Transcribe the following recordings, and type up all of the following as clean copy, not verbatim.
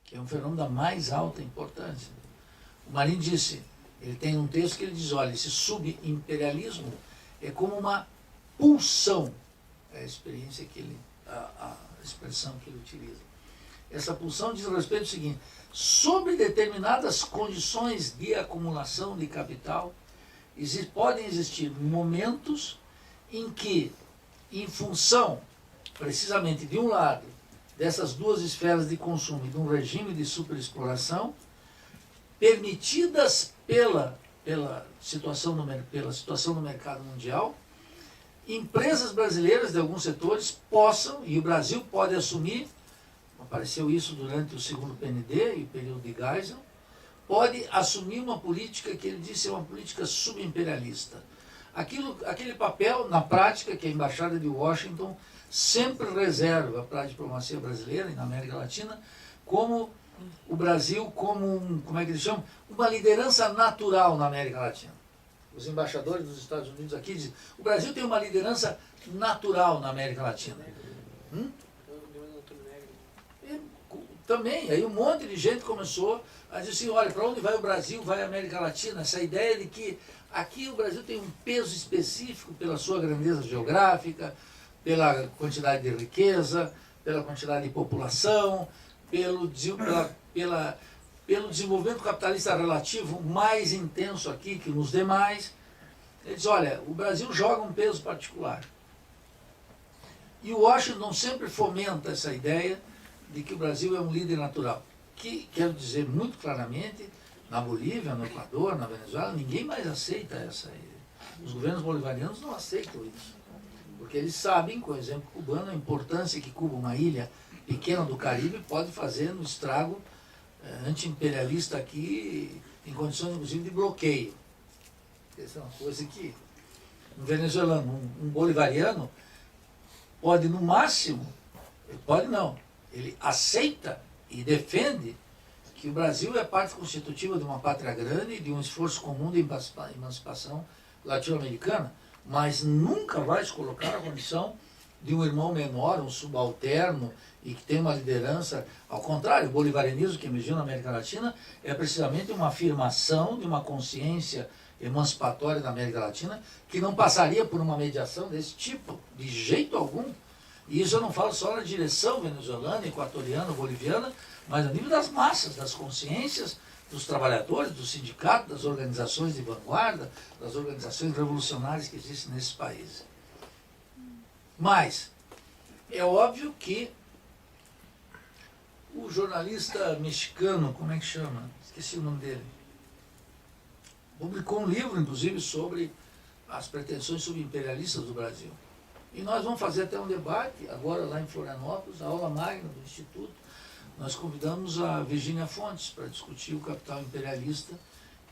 Que é um fenômeno da mais alta importância. O Marinho disse, ele tem um texto que ele diz, olha, esse subimperialismo é como uma pulsão, é a experiência que ele, a expressão que ele utiliza. Essa pulsão diz respeito ao seguinte, sobre determinadas condições de acumulação de capital, podem existir momentos em que, em função, precisamente de um lado, dessas duas esferas de consumo e de um regime de superexploração, permitidas pela situação no mercado mundial, empresas brasileiras de alguns setores possam, e o Brasil pode assumir, apareceu isso durante o segundo PND e o período de Geisel, pode assumir uma política que ele disse é uma política subimperialista. Aquele papel, na prática, que a Embaixada de Washington sempre reserva para a diplomacia brasileira e na América Latina, como o Brasil, como como é que eles chamam? Uma liderança natural na América Latina. Os embaixadores dos Estados Unidos aqui dizem, o Brasil tem uma liderança natural na América Latina. Também, aí um monte de gente começou a dizer assim, olha, para onde vai o Brasil, vai a América Latina, essa ideia de que aqui o Brasil tem um peso específico pela sua grandeza geográfica, pela quantidade de riqueza, pela quantidade de população, pelo desenvolvimento capitalista relativo mais intenso aqui que nos demais. Ele diz, olha, o Brasil joga um peso particular. E o Washington sempre fomenta essa ideia de que o Brasil é um líder natural. Que, quero dizer muito claramente, na Bolívia, no Equador, na Venezuela, ninguém mais aceita essa ideia. Os governos bolivarianos não aceitam isso. Porque eles sabem, com o exemplo cubano, a importância que Cuba, uma ilha pequena do Caribe, pode fazer no estrago anti-imperialista aqui, em condições, inclusive, de bloqueio. Essa é uma coisa que um venezuelano, um bolivariano, pode no máximo, pode não, ele aceita e defende que o Brasil é parte constitutiva de uma pátria grande e de um esforço comum de emancipação latino-americana, mas nunca vai se colocar na condição de um irmão menor, um subalterno, e que tem uma liderança. Ao contrário, o bolivarianismo que emergiu na América Latina é precisamente uma afirmação de uma consciência emancipatória da América Latina que não passaria por uma mediação desse tipo, de jeito algum. E isso eu não falo só na direção venezuelana, equatoriana, boliviana, mas a nível das massas, das consciências dos trabalhadores, dos sindicatos, das organizações de vanguarda, das organizações revolucionárias que existem nesses países. Mas é óbvio que o jornalista mexicano, como é que chama? Esqueci o nome dele. Publicou um livro, inclusive, sobre as pretensões subimperialistas do Brasil. E nós vamos fazer até um debate, agora lá em Florianópolis, a aula magna do Instituto. Nós convidamos a Virgínia Fontes para discutir o capital imperialista,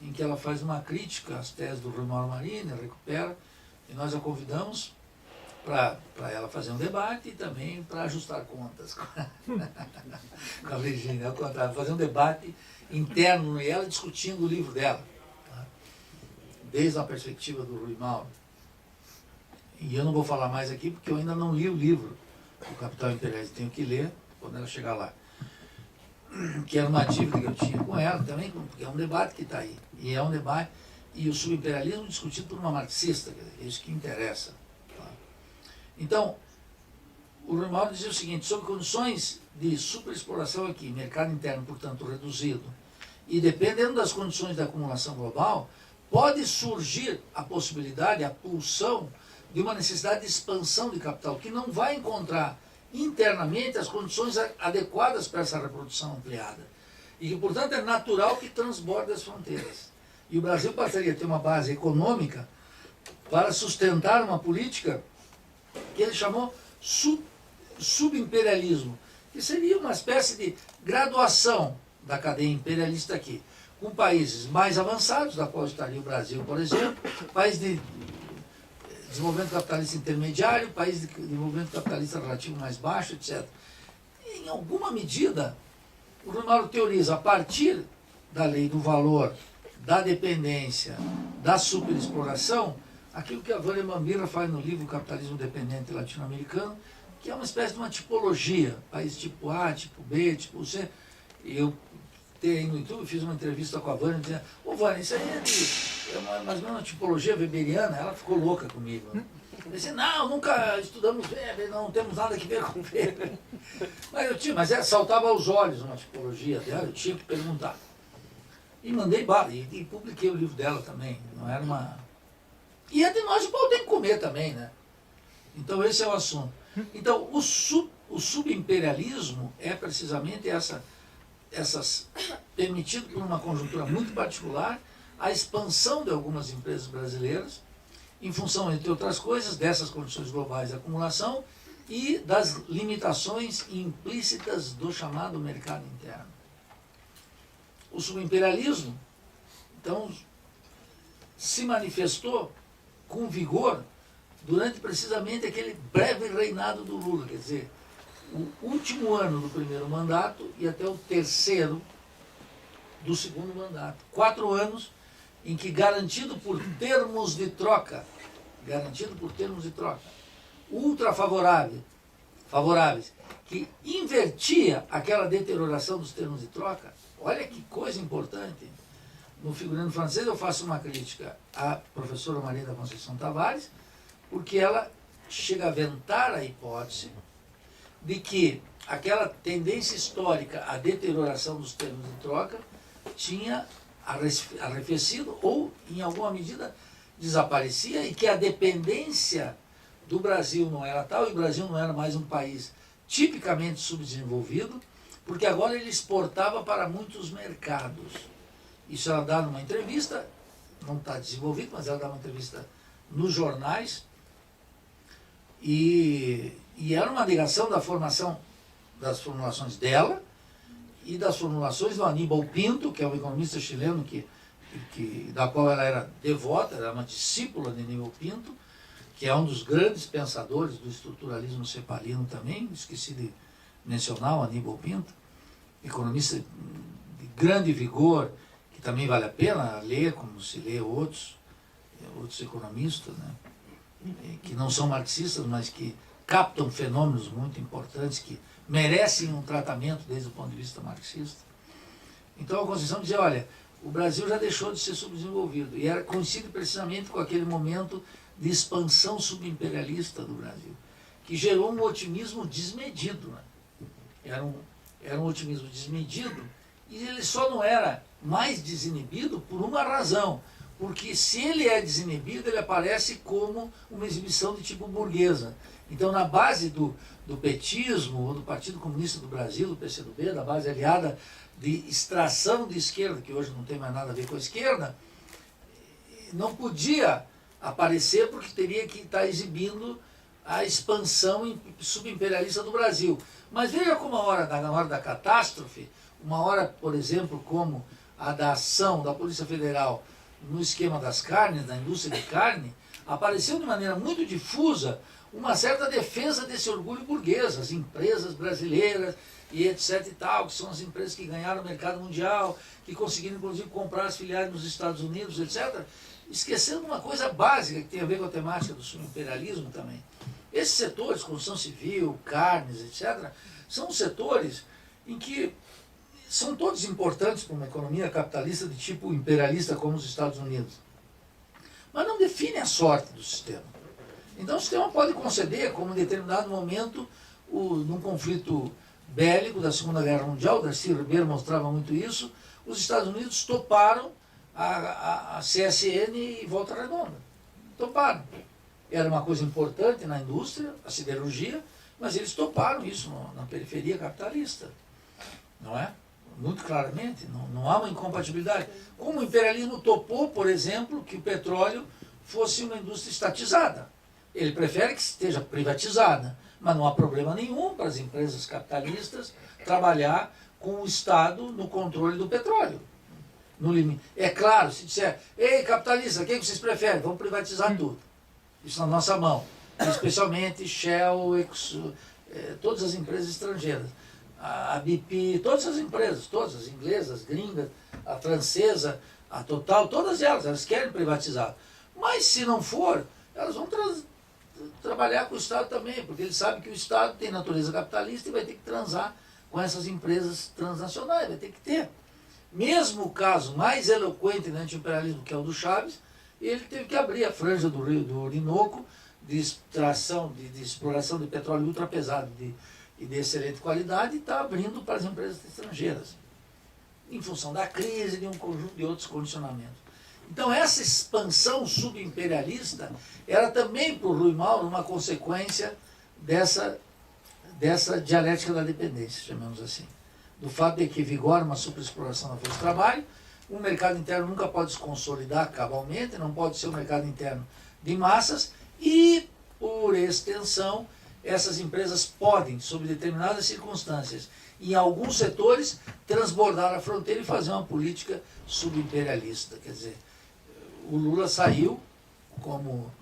em que ela faz uma crítica às teses do Rui Mauro Marini, recupera, e nós a convidamos para ela fazer um debate e também para ajustar contas com a Virgínia, ao contrário, fazer um debate interno e ela discutindo o livro dela, tá? Desde a perspectiva do Rui Mauro. E eu não vou falar mais aqui porque eu ainda não li o livro do Capital Imperialista, tenho que ler quando ela chegar lá. Que era uma dívida que eu tinha com ela também, porque é um debate que está aí. E é um debate, e o subimperialismo discutido por uma marxista, quer dizer, é isso que interessa. Tá? Então, o Rui Mauro dizia o seguinte, sob condições de superexploração aqui, mercado interno, portanto, reduzido, e dependendo das condições da acumulação global, pode surgir a possibilidade, a pulsão, de uma necessidade de expansão de capital, que não vai encontrar internamente as condições adequadas para essa reprodução ampliada. E que, portanto, é natural que transborde as fronteiras. E o Brasil passaria a ter uma base econômica para sustentar uma política que ele chamou subimperialismo, que seria uma espécie de graduação da cadeia imperialista aqui, com países mais avançados, da qual estaria o Brasil, por exemplo, país de desenvolvimento capitalista intermediário, país de desenvolvimento capitalista relativo mais baixo, etc. Em alguma medida, o Rui Mauro teoriza, a partir da lei do valor, da dependência, da superexploração, aquilo que a Vânia Mambira faz no livro Capitalismo Dependente Latino-Americano, que é uma espécie de uma tipologia, país tipo A, tipo B, tipo C. Eu tenho no YouTube, fiz uma entrevista com a Vânia, dizendo, ô Vânia, isso aí é mais ou menos uma tipologia weberiana. Ela ficou louca comigo. Eu disse, não, nunca estudamos Weber, não temos nada que ver com Weber. Mas saltava aos olhos uma tipologia dela, eu tinha que perguntar. E mandei bala, e publiquei o livro dela também. Não era uma... E entre nós o povo tem que comer também, né? Então esse é o assunto. Então o subimperialismo é precisamente permitido por uma conjuntura muito particular, a expansão de algumas empresas brasileiras, em função, entre outras coisas, dessas condições globais de acumulação e das limitações implícitas do chamado mercado interno. O subimperialismo, então, se manifestou com vigor durante precisamente aquele breve reinado do Lula, quer dizer, o último ano do primeiro mandato e até o terceiro do segundo mandato. 4 anos em que, garantido por termos de troca, ultra favoráveis, que invertia aquela deterioração dos termos de troca. Olha que coisa importante. No figurino francês eu faço uma crítica à professora Maria da Conceição Tavares, porque ela chega a aventar a hipótese de que aquela tendência histórica à deterioração dos termos de troca tinha arrefecido ou, em alguma medida, desaparecia, e que a dependência do Brasil não era tal, e o Brasil não era mais um país tipicamente subdesenvolvido, porque agora ele exportava para muitos mercados. Isso ela dá numa entrevista, não está desenvolvido, mas ela dá uma entrevista nos jornais, e era uma ligação das formulações dela e das formulações do Aníbal Pinto, que é um economista chileno da qual ela era devota, era uma discípula de Aníbal Pinto, que é um dos grandes pensadores do estruturalismo cepalino também, esqueci de mencionar o Aníbal Pinto, economista de grande vigor, que também vale a pena ler, como se lê outros economistas, né? Que não são marxistas, mas que captam fenômenos muito importantes, que merecem um tratamento desde o ponto de vista marxista. Então a Conceição dizia, olha, o Brasil já deixou de ser subdesenvolvido, e coincide precisamente com aquele momento de expansão subimperialista do Brasil, que gerou um otimismo desmedido. Né? Era um otimismo desmedido, e ele só não era mais desinibido por uma razão, porque se ele é desinibido, ele aparece como uma exibição de tipo burguesa. Então, na base do petismo, ou do Partido Comunista do Brasil, do PCdoB, da base aliada de extração de esquerda, que hoje não tem mais nada a ver com a esquerda, não podia aparecer porque teria que estar exibindo a expansão subimperialista do Brasil. Mas veja como na hora da catástrofe, uma hora, por exemplo, como a da ação da Polícia Federal no esquema das carnes, da indústria de carne, apareceu de maneira muito difusa uma certa defesa desse orgulho burguês, as empresas brasileiras e etc e tal, que são as empresas que ganharam o mercado mundial, que conseguiram inclusive comprar as filiais nos Estados Unidos, etc., esquecendo uma coisa básica que tem a ver com a temática do subimperialismo também. Esses setores, construção civil, carnes, etc., são setores em que são todos importantes para uma economia capitalista de tipo imperialista como os Estados Unidos, mas não definem a sorte do sistema. Então o sistema pode conceder, como em determinado momento, num conflito bélico da Segunda Guerra Mundial, Darcy Ribeiro mostrava muito isso, os Estados Unidos toparam a CSN e Volta Redonda. Toparam. Era uma coisa importante na indústria, a siderurgia, mas eles toparam isso na periferia capitalista. Não é? Muito claramente, não há uma incompatibilidade. Como o imperialismo topou, por exemplo, que o petróleo fosse uma indústria estatizada. Ele prefere que esteja privatizada, mas não há problema nenhum para as empresas capitalistas trabalhar com o Estado no controle do petróleo. No limite. É claro, se disser, ei, capitalista, o que vocês preferem? Vamos privatizar tudo. Isso na nossa mão. Especialmente Shell, todas as empresas estrangeiras. A BP, todas as empresas, todas as inglesas, as gringas, a francesa, a Total, todas elas querem privatizar. Mas se não for, elas vão trabalhar com o Estado também, porque eles sabem que o Estado tem natureza capitalista e vai ter que transar com essas empresas transnacionais, vai ter que ter. Mesmo o caso mais eloquente do anti-imperialismo, que é o do Chaves, ele teve que abrir a franja do Rio do Orinoco de extração, de exploração de petróleo ultrapesado e de excelente qualidade, e está abrindo para as empresas estrangeiras, em função da crise e de um conjunto de outros condicionamentos. Então essa expansão subimperialista era também para o Rui Mauro uma consequência dessa dialética da dependência, chamamos assim. Do fato de que vigora uma superexploração da força de trabalho, o mercado interno nunca pode se consolidar cabalmente, não pode ser um mercado interno de massas, e, por extensão, essas empresas podem, sob determinadas circunstâncias, em alguns setores, transbordar a fronteira e fazer uma política subimperialista. Quer dizer, o Lula saiu, como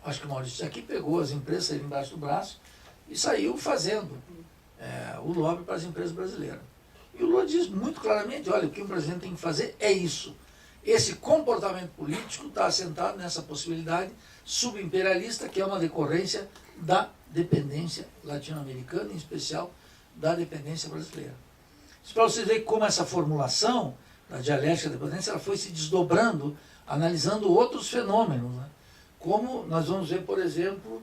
acho que o Maurício aqui pegou as empresas, saiu embaixo do braço, e saiu fazendo o lobby para as empresas brasileiras. E o Lula diz muito claramente, olha, o que o presidente tem que fazer é isso. Esse comportamento político está assentado nessa possibilidade subimperialista, que é uma decorrência da dependência latino-americana, em especial da dependência brasileira. Isso para vocês verem como essa formulação da dialética da dependência ela foi se desdobrando, analisando outros fenômenos, né? Como nós vamos ver, por exemplo,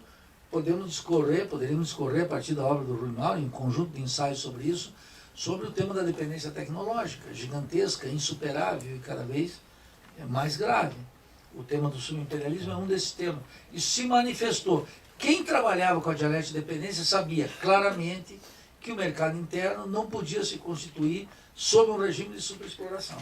poderíamos discorrer a partir da obra do Rui Mauro, em um conjunto de ensaios sobre isso, sobre o tema da dependência tecnológica, gigantesca, insuperável e cada vez mais grave. O tema do subimperialismo é um desses temas. Isso se manifestou. Quem trabalhava com a dialética de dependência sabia claramente que o mercado interno não podia se constituir sob um regime de superexploração.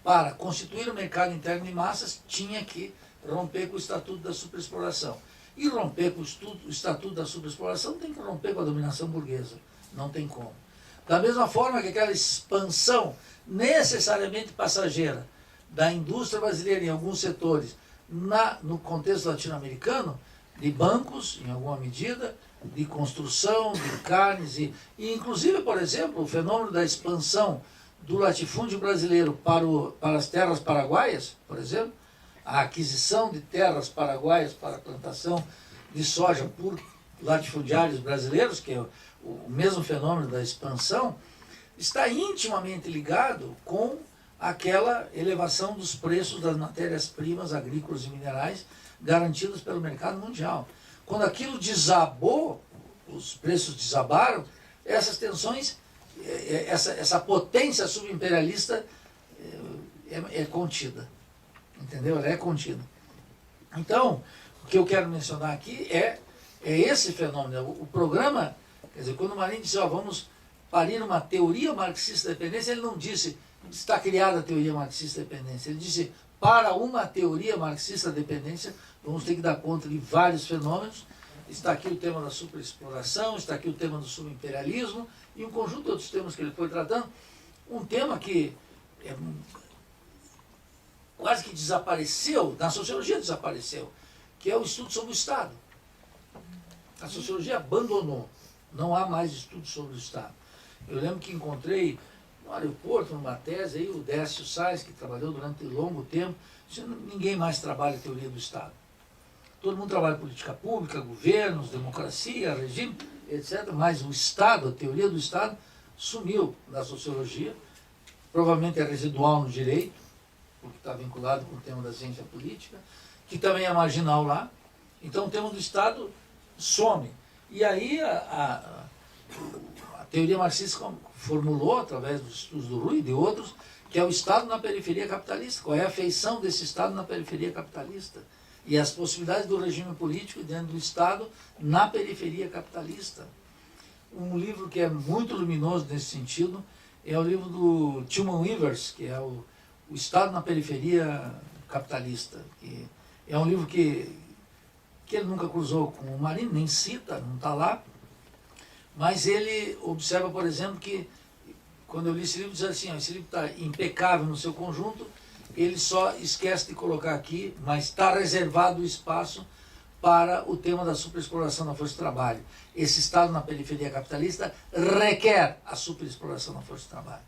Para constituir o mercado interno de massas, tinha que romper com o estatuto da superexploração. E romper com o estatuto da superexploração tem que romper com a dominação burguesa. Não tem como. Da mesma forma que aquela expansão necessariamente passageira da indústria brasileira em alguns setores, no contexto latino-americano, de bancos, em alguma medida, de construção, de carnes, e inclusive, por exemplo, o fenômeno da expansão do latifúndio brasileiro para as terras paraguaias, por exemplo, a aquisição de terras paraguaias para a plantação de soja por latifundiários brasileiros, que é o mesmo fenômeno da expansão, está intimamente ligado com aquela elevação dos preços das matérias-primas agrícolas e minerais garantidas pelo mercado mundial. Quando aquilo desabou, os preços desabaram, essas tensões, essa potência subimperialista é contida. Entendeu? Ela é contida. Então, o que eu quero mencionar aqui é esse fenômeno. O programa, quer dizer, quando o Marinho disse, vamos parir uma teoria marxista da dependência, ele não disse, está criada a teoria marxista da dependência. Ele disse, para uma teoria marxista da dependência, vamos ter que dar conta de vários fenômenos. Está aqui o tema da superexploração, está aqui o tema do subimperialismo e um conjunto de outros temas que ele foi tratando. Um tema que quase que desapareceu, na sociologia desapareceu, que é o estudo sobre o Estado. A sociologia abandonou, não há mais estudo sobre o Estado. Eu lembro que encontrei no aeroporto, numa tese, aí, o Décio Sais, que trabalhou durante longo tempo, disse, ninguém mais trabalha a teoria do Estado. Todo mundo trabalha política pública, governos, democracia, regime, etc. Mas o Estado, a teoria do Estado, sumiu da sociologia, provavelmente é residual no direito, porque está vinculado com o tema da ciência política, que também é marginal lá. Então o tema do Estado some. E aí a teoria marxista formulou, através dos estudos do Rui e de outros, que é o Estado na periferia capitalista. Qual é a feição desse Estado na periferia capitalista? E as possibilidades do regime político dentro do Estado na periferia capitalista. Um livro que é muito luminoso nesse sentido é o livro do Tillman Withers, que é o Estado na periferia capitalista. Que é um livro que ele nunca cruzou com o Marinho, nem cita, não está lá, mas ele observa, por exemplo, que quando eu li esse livro, diz assim, esse livro está impecável no seu conjunto, ele só esquece de colocar aqui, mas está reservado o espaço para o tema da superexploração da força de trabalho. Esse Estado na periferia capitalista requer a superexploração da força de trabalho.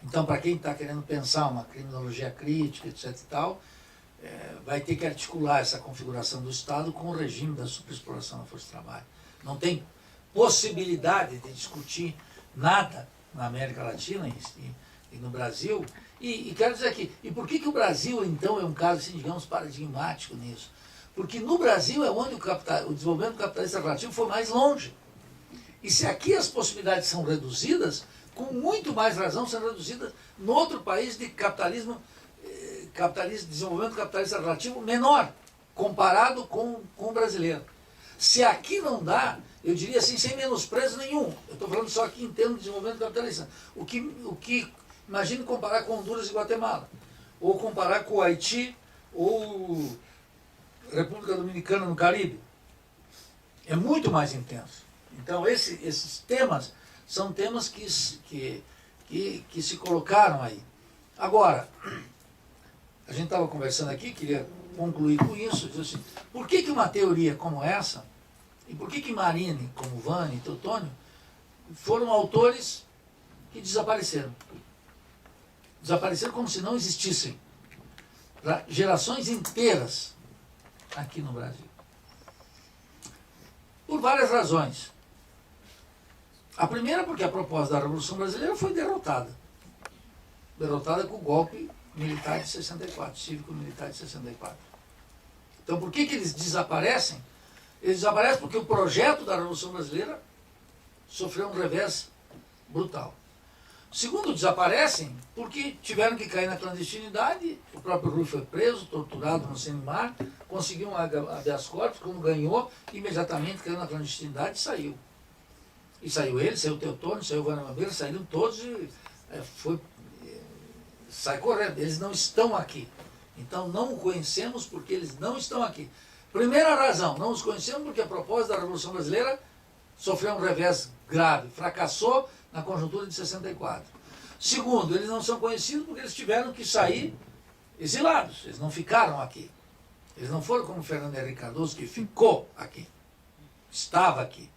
Então, para quem está querendo pensar uma criminologia crítica, etc. e tal, vai ter que articular essa configuração do Estado com o regime da superexploração da força de trabalho. Não tem possibilidade de discutir nada na América Latina e no Brasil. E quero dizer aqui, e por que o Brasil, então, é um caso, assim, digamos, paradigmático nisso? Porque no Brasil é onde o desenvolvimento capitalista relativo foi mais longe. E se aqui as possibilidades são reduzidas, com muito mais razão são reduzidas no outro país de desenvolvimento capitalista relativo menor, comparado com o brasileiro. Se aqui não dá, eu diria assim, sem menosprezo nenhum, eu estou falando só aqui em termos de desenvolvimento capitalista, imagine comparar com Honduras e Guatemala, ou comparar com o Haiti, ou República Dominicana no Caribe. É muito mais intenso. Então esses temas são temas que se colocaram aí. Agora, a gente estava conversando aqui, queria concluir com isso, dizer assim, por que uma teoria como essa, e por que Marini, como Vani e Teotônio, foram autores que desapareceram? Desapareceram como se não existissem, para gerações inteiras aqui no Brasil. Por várias razões. A primeira porque a proposta da Revolução Brasileira foi derrotada. Derrotada com o golpe militar de 64, cívico-militar de 64. Então por que eles desaparecem? Eles desaparecem porque o projeto da Revolução Brasileira sofreu um revés brutal. Segundo, desaparecem porque tiveram que cair na clandestinidade, o próprio Rui foi preso, torturado no Senimar, conseguiu um habeas corpus, como ganhou, imediatamente caiu na clandestinidade e saiu. E saiu ele, saiu o Teotônio, saiu o Vani Mangueira, saíram todos e sai correndo. Eles não estão aqui. Então não o conhecemos porque eles não estão aqui. Primeira razão, não os conhecemos porque a proposta da Revolução Brasileira sofreu um revés grave, fracassou na conjuntura de 64. Segundo, eles não são conhecidos porque eles tiveram que sair exilados, eles não ficaram aqui. Eles não foram como Fernando Henrique Cardoso, que ficou aqui, estava aqui.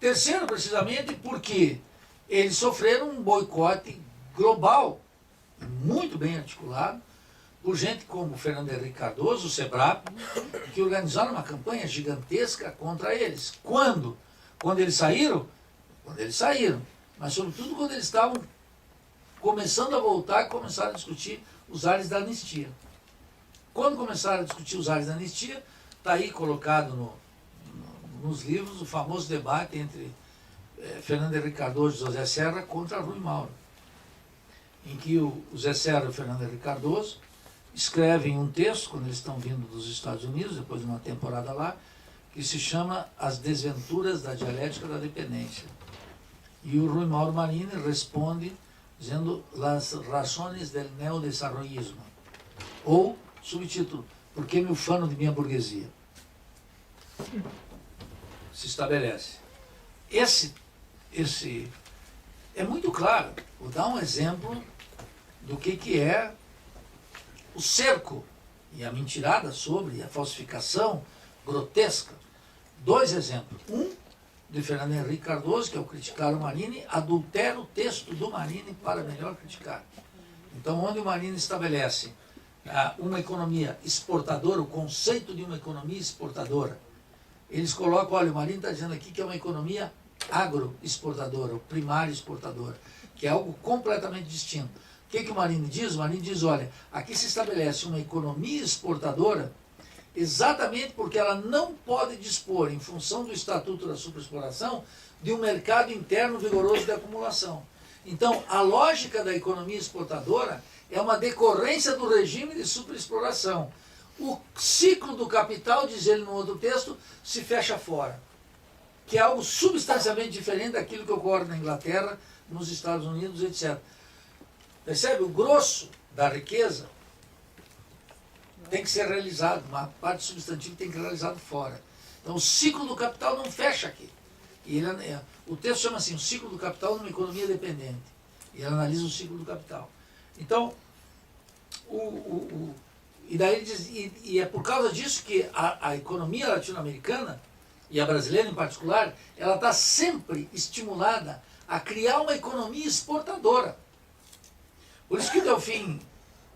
Terceiro, precisamente porque eles sofreram um boicote global, muito bem articulado, por gente como Fernando Henrique Cardoso, o SEBRAP, que organizaram uma campanha gigantesca contra eles. Quando? Quando eles saíram? Quando eles saíram. Mas, sobretudo, quando eles estavam começando a voltar, começaram a discutir os ares da anistia. Quando começaram a discutir os ares da anistia, está aí colocado nos livros o famoso debate entre Fernando Henrique Cardoso e José Serra contra Rui Mauro, em que o José Serra e o Fernando Henrique Cardoso escrevem um texto, quando eles estão vindo dos Estados Unidos, depois de uma temporada lá, que se chama As Desventuras da Dialética da Dependência. E o Rui Mauro Marini responde dizendo Las razones del neodesarrollismo, ou, subtítulo, Por que me ufano de minha burguesia? Se estabelece. Esse é muito claro. Vou dar um exemplo do que é o cerco e a mentirada sobre a falsificação grotesca. Dois exemplos. Um, de Fernando Henrique Cardoso, que é o criticar o Marini, adultera o texto do Marini para melhor criticar. Então, onde o Marini estabelece uma economia exportadora, o conceito de uma economia exportadora, eles colocam, olha, o Marini está dizendo aqui que é uma economia agroexportadora, ou primária exportadora, que é algo completamente distinto. O que o Marini diz? O Marini diz, olha, aqui se estabelece uma economia exportadora exatamente porque ela não pode dispor, em função do Estatuto da Superexploração, de um mercado interno vigoroso de acumulação. Então, a lógica da economia exportadora é uma decorrência do regime de superexploração. O ciclo do capital, diz ele no outro texto, se fecha fora, que é algo substancialmente diferente daquilo que ocorre na Inglaterra, nos Estados Unidos, etc. Percebe? O grosso da riqueza tem que ser realizado, uma parte substantiva tem que ser realizado fora. Então o ciclo do capital não fecha aqui. E o texto chama assim, o ciclo do capital numa economia dependente. E ele analisa o ciclo do capital. Então, e daí ele diz, e é por causa disso que a economia latino-americana, e a brasileira em particular, ela está sempre estimulada a criar uma economia exportadora. Por isso que Delfim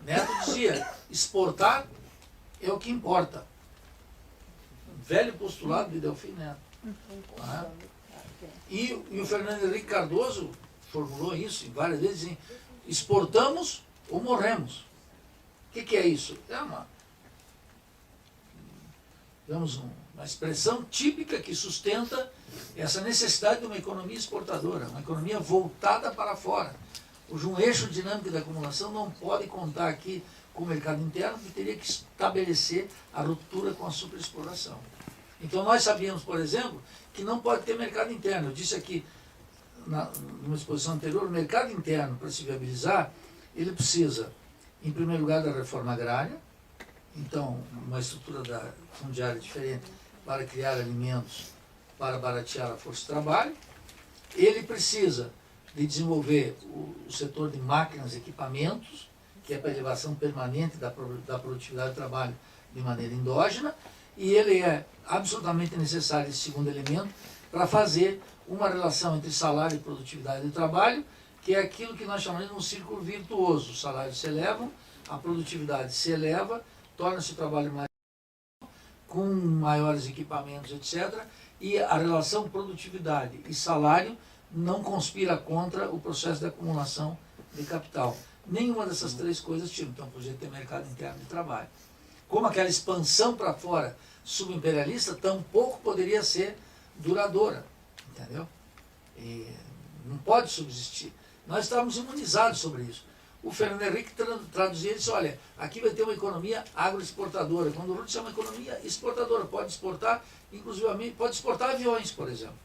Neto dizia, exportar é o que importa. Velho postulado de Delfim Neto. Tá? E o Fernando Henrique Cardoso formulou isso várias vezes, assim, exportamos ou morremos. O que é isso? É uma expressão típica que sustenta essa necessidade de uma economia exportadora, uma economia voltada para fora, cujo um eixo dinâmico da acumulação não pode contar aqui com o mercado interno, que teria que estabelecer a ruptura com a superexploração. Então nós sabíamos, por exemplo, que não pode ter mercado interno. Eu disse aqui, numa exposição anterior, o mercado interno, para se viabilizar, ele precisa, em primeiro lugar, da reforma agrária, então, uma estrutura da fundiária diferente para criar alimentos, para baratear a força de trabalho. Ele precisa de desenvolver o setor de máquinas e equipamentos, que é para elevação permanente da produtividade do trabalho de maneira endógena, e ele é absolutamente necessário, esse segundo elemento, para fazer uma relação entre salário e produtividade do trabalho, que é aquilo que nós chamamos de um círculo virtuoso. Os salários se elevam, a produtividade se eleva, torna-se o trabalho mais com maiores equipamentos, etc. E a relação produtividade e salário não conspira contra o processo de acumulação de capital. Nenhuma dessas três coisas tinha. Então, podia ter mercado interno de trabalho. Como aquela expansão para fora subimperialista, tampouco poderia ser duradoura. Entendeu? E não pode subsistir. Nós estávamos imunizados sobre isso. O Fernando Henrique traduzia e disse, olha, aqui vai ter uma economia agroexportadora. Quando o Rudd chama economia exportadora, pode exportar, inclusive, pode exportar aviões, por exemplo.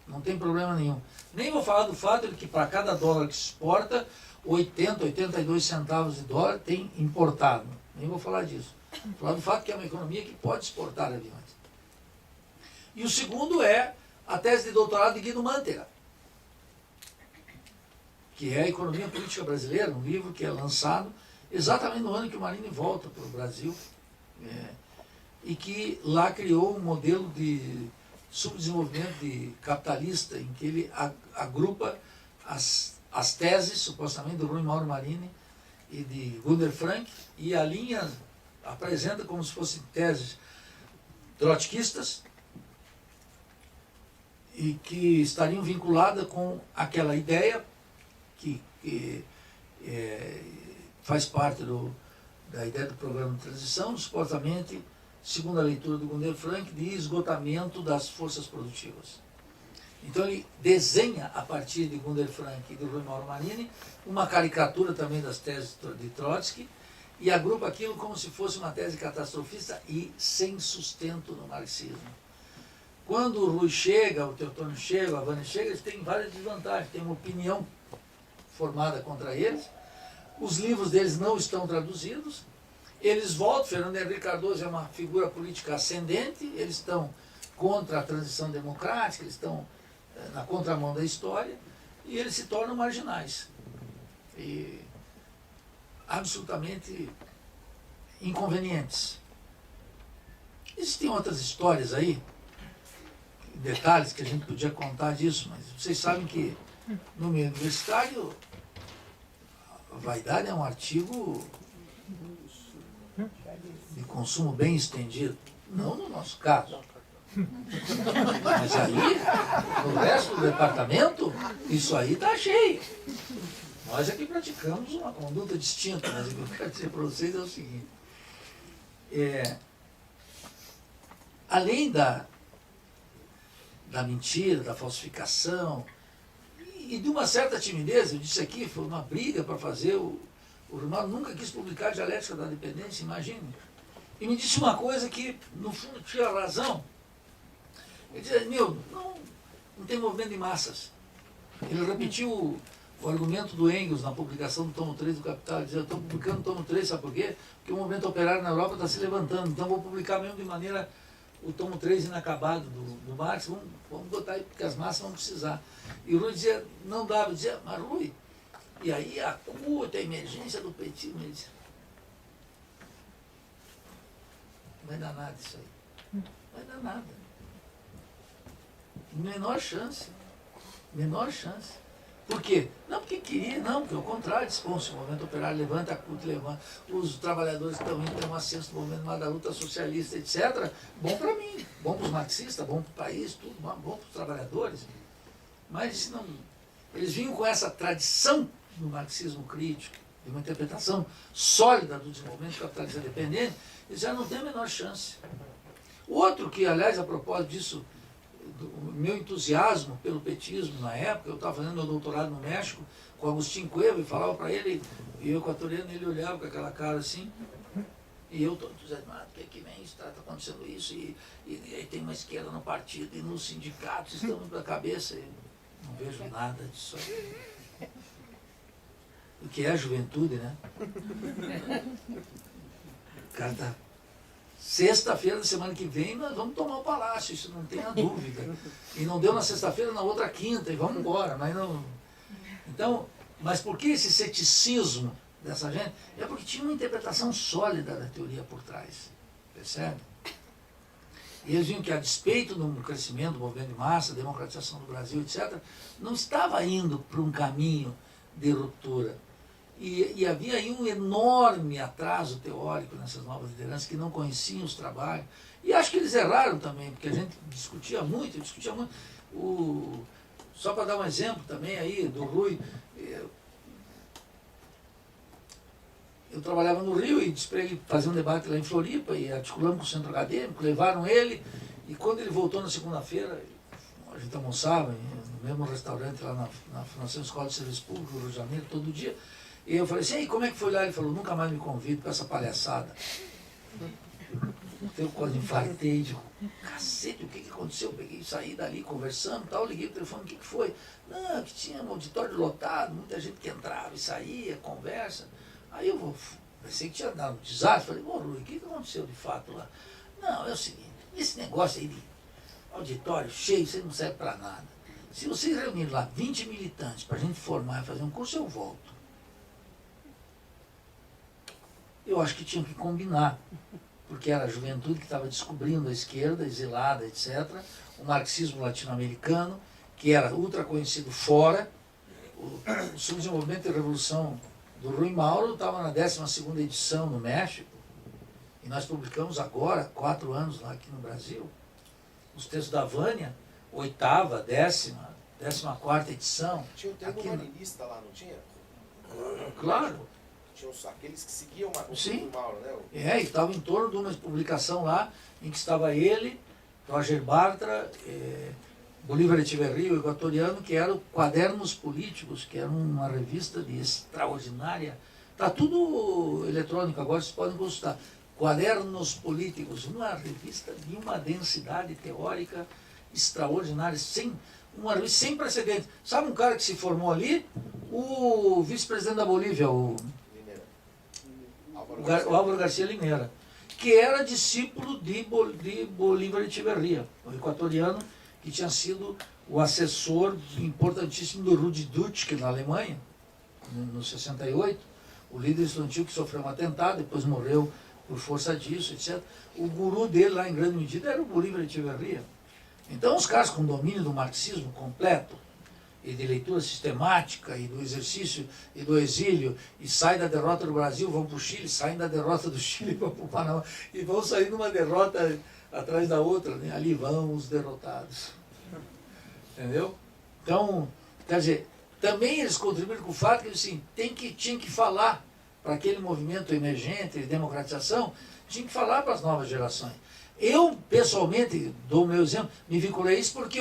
Não tem problema nenhum. Nem vou falar do fato de que para cada dólar que se exporta, 80, 82 centavos de dólar tem importado. Nem vou falar disso. Vou falar do fato que é uma economia que pode exportar aviões. E o segundo é a tese de doutorado de Guido Mantega, que é a Economia Política Brasileira, um livro que é lançado exatamente no ano que o Marini volta para o Brasil, e que lá criou um modelo de subdesenvolvimento capitalista, em que ele agrupa as teses, supostamente, do Rui Mauro Marini e de Gunder Frank, e a linha apresenta como se fossem teses trotskistas, e que estariam vinculadas com aquela ideia que faz parte da ideia do programa de transição, supostamente, segundo a leitura do Gunder Frank, de esgotamento das forças produtivas. Então ele desenha, a partir de Gunder Frank e do Rui Mauro Marini, uma caricatura também das teses de Trotsky, e agrupa aquilo como se fosse uma tese catastrofista e sem sustento no marxismo. Quando o Rui chega, o Teotônio chega, a Vânia chega, eles têm várias desvantagens, tem uma opinião formada contra eles, os livros deles não estão traduzidos, eles voltam, Fernando Henrique Cardoso é uma figura política ascendente, eles estão contra a transição democrática, eles estão na contramão da história, e eles se tornam marginais. E absolutamente inconvenientes. Existem outras histórias aí, detalhes que a gente podia contar disso, mas vocês sabem que no meio universitário a vaidade é um artigo de consumo bem estendido. Não no nosso caso. Mas aí, no resto do departamento, isso aí está cheio. Nós aqui praticamos uma conduta distinta, mas o que eu quero dizer para vocês é o seguinte. Além da mentira, da falsificação, e de uma certa timidez, eu disse aqui, foi uma briga para fazer, o jornal nunca quis publicar a Dialética da Dependência, imagine. E me disse uma coisa que, no fundo, tinha razão. Ele dizia, Nildo, não tem movimento de massas. Ele repetiu o argumento do Engels na publicação do tomo 3 do Capital. Ele dizia, eu estou publicando o tomo 3, sabe por quê? Porque o movimento operário na Europa está se levantando, então vou publicar mesmo de maneira o tomo 3 inacabado do Marx, vamos botar aí, porque as massas vão precisar. E o Rui dizia, não dava, eu dizia, mas Rui, e aí a curta emergência do petismo, ele dizia, não vai dar nada isso aí, não vai dar nada. Menor chance, menor chance. Por quê? Não porque queria, não, porque ao contrário, disse, bom, se o movimento operário levanta, a CUT levanta, os trabalhadores que estão indo ter um ascenso do movimento da luta socialista, etc., bom para mim, bom para os marxistas, bom para o país, tudo, bom para os trabalhadores. Mas não, eles vinham com essa tradição do marxismo crítico, de uma interpretação sólida do desenvolvimento capitalista dependente, eles já não têm a menor chance. O outro que, aliás, a propósito disso, do meu entusiasmo pelo petismo na época, eu estava fazendo meu doutorado no México com Agustín Cueva e falava para ele, e o equatoriano, ele olhava com aquela cara assim, e eu todo entusiasmado, porque aqui vem, está acontecendo isso, e aí tem uma esquerda no partido, e nos sindicatos, estão indo para a cabeça, e não vejo nada disso aí. O que é a juventude, né? O cara tá... Sexta-feira da semana que vem nós vamos tomar o palácio, isso não tenha dúvida. E não deu na sexta-feira, na outra quinta, e vamos embora. Mas não... Então, mas por que esse ceticismo dessa gente? É porque tinha uma interpretação sólida da teoria por trás. Percebe? E eles viam que, a despeito do crescimento do movimento de massa, democratização do Brasil, etc., não estava indo para um caminho de ruptura. E havia aí um enorme atraso teórico nessas novas lideranças que não conheciam os trabalhos. E acho que eles erraram também, porque a gente discutia muito. Só para dar um exemplo também aí do Rui, eu trabalhava no Rio e disse para ele fazer um debate lá em Floripa, e articulamos com o centro acadêmico, levaram ele, e quando ele voltou na segunda-feira, a gente almoçava no mesmo restaurante lá na Fundação Escola de Serviço Público, no Rio de Janeiro, todo dia. E eu falei assim, e como é que foi lá? Ele falou, nunca mais me convido para essa palhaçada. Eu quase infartei, digo, cacete, o que aconteceu? Eu peguei, saí dali, conversando e tal, liguei o telefone, o que foi? Não, que tinha um auditório lotado, muita gente que entrava e saía, conversa. Aí eu pensei que tinha dado um desastre, falei, Rui, o que aconteceu de fato lá? Não, é o seguinte, esse negócio aí de auditório cheio, isso não serve para nada. Se vocês reunirem lá 20 militantes para a gente formar e fazer um curso, eu volto. Eu acho que tinha que combinar, porque era a juventude que estava descobrindo a esquerda, exilada, etc., o marxismo latino-americano, que era ultra conhecido fora, o subdesenvolvimento e revolução do Rui Mauro estava na 12ª edição no México, e nós publicamos agora, 4 anos lá aqui no Brasil, os textos da Vânia, 8ª, 14ª edição. Tinha o termo marinista lá, não tinha? Claro. Tinha aqueles que seguiam o Sim. Mauro, né? E estava em torno de uma publicação lá, em que estava ele, Roger Bartra, Bolívar Echeverría, o equatoriano, que eram Quadernos Políticos, que era uma revista de extraordinária. Está tudo eletrônico agora, vocês podem consultar. Quadernos Políticos, uma revista de uma densidade teórica extraordinária, uma revista sem precedentes. Sabe um cara que se formou ali? O vice-presidente da Bolívia, o Álvaro Garcia Limeira, que era discípulo de Bolívar Echeverría, o equatoriano que tinha sido o assessor importantíssimo do Rudi Dutschke na Alemanha, no 68, o líder estudantil que sofreu um atentado, depois morreu por força disso, etc. O guru dele lá, em grande medida, era o Bolívar Echeverría. Então os caras com domínio do marxismo completo, e de leitura sistemática, e do exercício, e do exílio, e saem da derrota do Brasil, vão para o Chile, saem da derrota do Chile, vão para o Panamá, e vão sair numa derrota atrás da outra, né? Ali vão os derrotados. Entendeu? Então, quer dizer, também eles contribuíram com o fato que assim, tinha que falar para aquele movimento emergente de democratização, tinha que falar para as novas gerações. Eu, pessoalmente, dou o meu exemplo, me vinculei a isso porque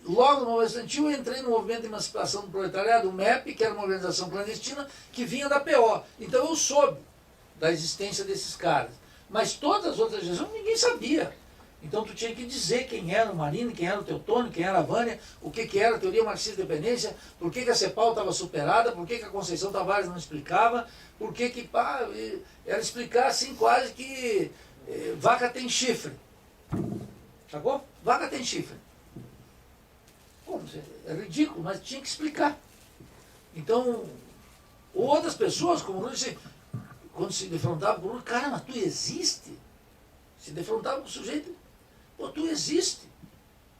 logo no movimento estudantil, eu entrei no movimento de emancipação do proletariado, o MEP, que era uma organização clandestina, que vinha da PO. Então eu soube da existência desses caras. Mas todas as outras gerações, ninguém sabia. Então tu tinha que dizer quem era o Marini, quem era o Teotônio, quem era a Vânia, o que era a teoria marxista de dependência, por que a CEPAL estava superada, por que a Conceição Tavares não explicava, por que era explicar assim quase que vaca tem chifre. Sacou? Vaca tem chifre. Pô, é ridículo, mas tinha que explicar. Então, outras pessoas, como o Bruno, quando se defrontavam com o Bruno, cara, mas tu existe? Se defrontavam com o sujeito, pô, tu existe.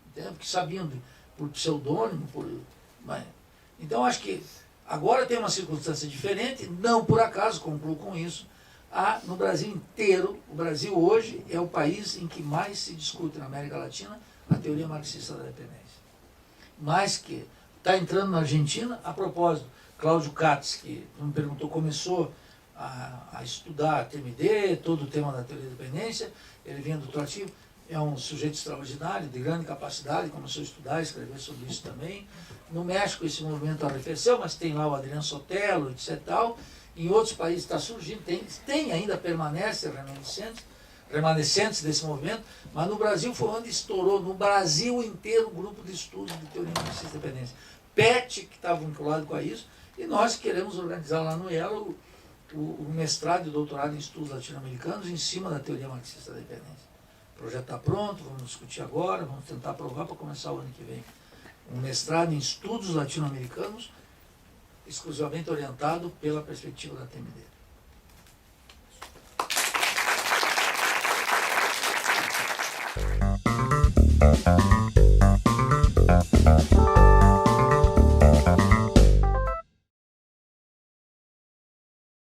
Entendeu? Porque sabiam por pseudônimo, mas Então, acho que agora tem uma circunstância diferente, não por acaso, concluo com isso, no Brasil inteiro, o Brasil hoje é o país em que mais se discute na América Latina a teoria marxista da dependência. Mais que está entrando na Argentina, a propósito, Cláudio Katz, que me perguntou, começou a estudar a TMD, todo o tema da teoria da dependência, ele vinha do Troativo, é um sujeito extraordinário, de grande capacidade, começou a estudar, escrever sobre isso também. No México esse movimento arrefeceu, mas tem lá o Adriano Sotelo, etc. Tal. Em outros países está surgindo, tem ainda remanescentes desse movimento, mas no Brasil foi onde estourou, no Brasil inteiro, um grupo de estudos de teoria marxista da dependência. PET, que está vinculado com isso, e nós queremos organizar lá no IELA o mestrado e doutorado em estudos latino-americanos em cima da teoria marxista da dependência. O projeto está pronto, vamos discutir agora, vamos tentar aprovar para começar o ano que vem. Um mestrado em estudos latino-americanos, exclusivamente orientado pela perspectiva da TMD.